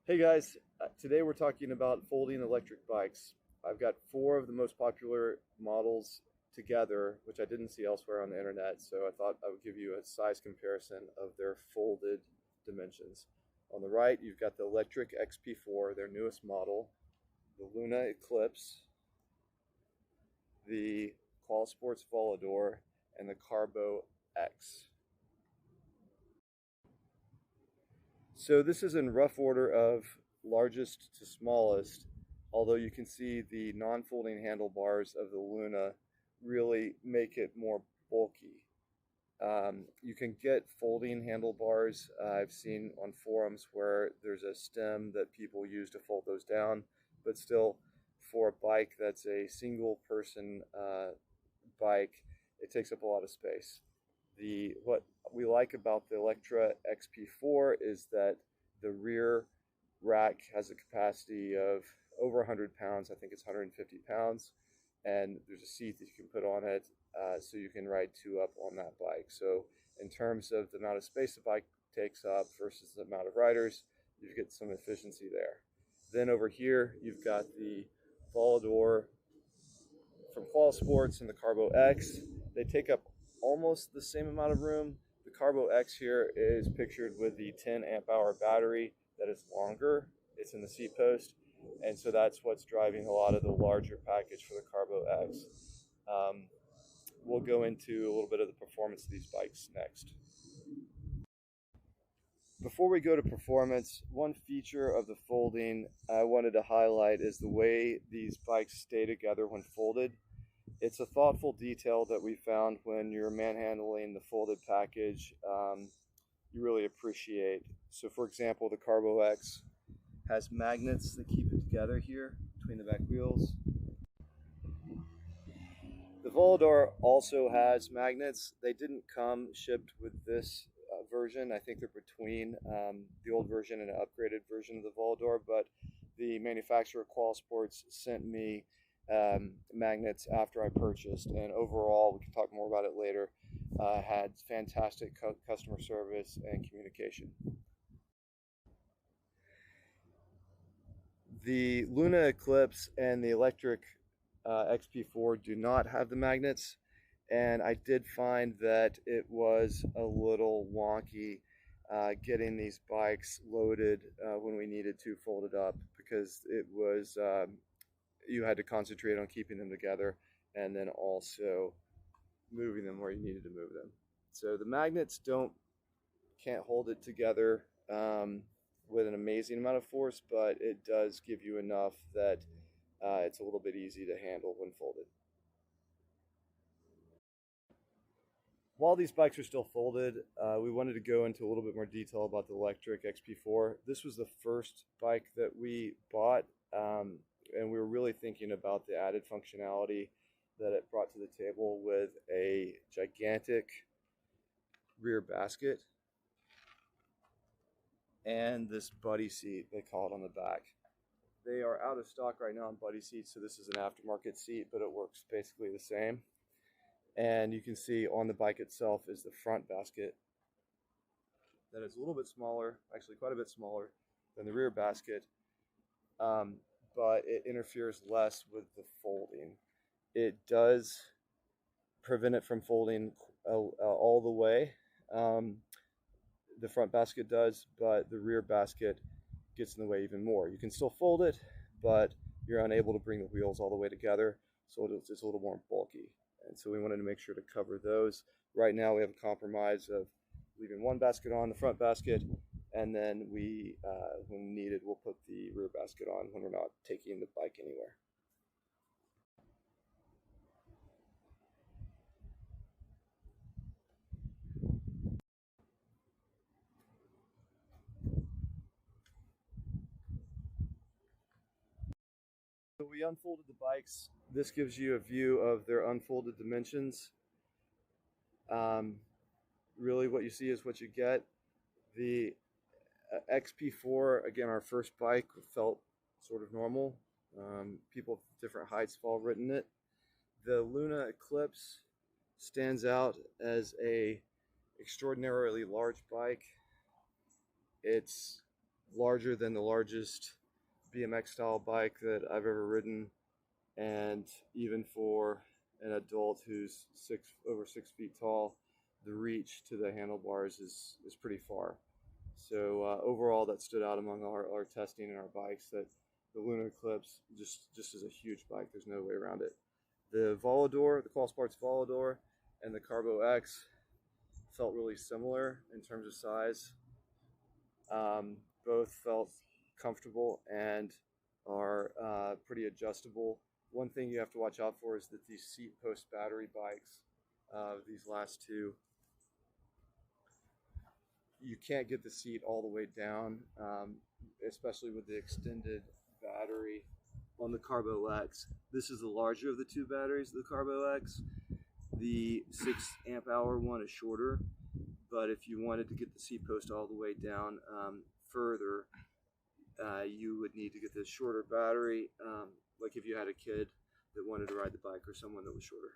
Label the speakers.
Speaker 1: Hey guys, today we're talking about folding electric bikes. I've got four of the most popular models together, which I didn't see elsewhere on the internet, so I thought I would give you a size comparison of their folded dimensions. On the right, you've got the Lectric Xp4, their newest model, the Luna Eclipse, the Qualisports Volador, and the Carbo X. So this is in rough order of largest to smallest, although you can see the non-folding handlebars of the Luna really make it more bulky. You can get folding handlebars. I've seen on forums where there's a stem that people use to fold those down, but still, for a bike that's a single person bike, it takes up a lot of space. What we like about the Electra Xp4 is that the rear rack has a capacity of over 100 pounds. I think it's 150 pounds. And there's a seat that you can put on it so you can ride two up on that bike. So in terms of the amount of space the bike takes up versus the amount of riders, you get some efficiency there. Then over here, you've got the Volador from Qualisports and the Carbo X. They take up almost the same amount of room. The Carbo X here is pictured with the 10 amp hour battery that is longer. It's in the seat post, and so that's what's driving a lot of the larger package for the Carbo X. We'll go into a little bit of the performance of these bikes next. Before we go to performance, one feature of the folding I wanted to highlight is the way these bikes stay together when folded. It's a thoughtful detail that we found when you're manhandling the folded package. You really appreciate. So for example, the Carbo X has magnets that keep it together here between the back wheels. The Volador also has magnets. They didn't come shipped with this version. I think they're between the old version and an upgraded version of the Volador, but the manufacturer Qualisports sent me magnets after I purchased, and overall, we can talk more about it later, had fantastic customer service and communication. The Luna Eclipse and the Lectric Xp4 do not have the magnets, and I did find that it was a little wonky getting these bikes loaded when we needed to fold it up, because it was you had to concentrate on keeping them together and then also moving them where you needed to move them. So the magnets can't hold it together with an amazing amount of force, but it does give you enough that it's a little bit easy to handle when folded. While these bikes are still folded, we wanted to go into a little bit more detail about the Lectric Xp4. This was the first bike that we bought, and we were really thinking about the added functionality that it brought to the table with a gigantic rear basket and this buddy seat, they call it, on the back. They are out of stock right now on buddy seats, so this is an aftermarket seat, but it works basically the same. And you can see on the bike itself is the front basket that is a little bit smaller, actually quite a bit smaller than the rear basket, but it interferes less with the folding. It does prevent it from folding all the way. The front basket does, but the rear basket gets in the way even more. You can still fold it, but you're unable to bring the wheels all the way together, so it's a little more bulky. And so we wanted to make sure to cover those. Right now we have a compromise of leaving one basket on, the front basket, and then when needed, we'll put the rear basket on when we're not taking the bike anywhere. So we unfolded the bikes. This gives you a view of their unfolded dimensions. Really what you see is what you get. The Xp4, again, our first bike, felt sort of normal. People of different heights have all ridden it. The Luna Eclipse stands out as a extraordinarily large bike. It's larger than the largest BMX style bike that I've ever ridden, and even for an adult who's over 6 feet tall, the reach to the handlebars is pretty far. So overall, that stood out among our testing and our bikes, that the Luna Eclipse just is a huge bike. There's no way around it. The Volador, the Qualisports Volador, and the Carbo X felt really similar in terms of size. Both felt comfortable and are pretty adjustable. One thing you have to watch out for is that these seat post battery bikes, these last two, you can't get the seat all the way down, especially with the extended battery on the Carbo X. This is the larger of the two batteries, the Carbo X. The 6 amp-hour one is shorter, but if you wanted to get the seat post all the way down further, you would need to get the shorter battery, like if you had a kid that wanted to ride the bike or someone that was shorter.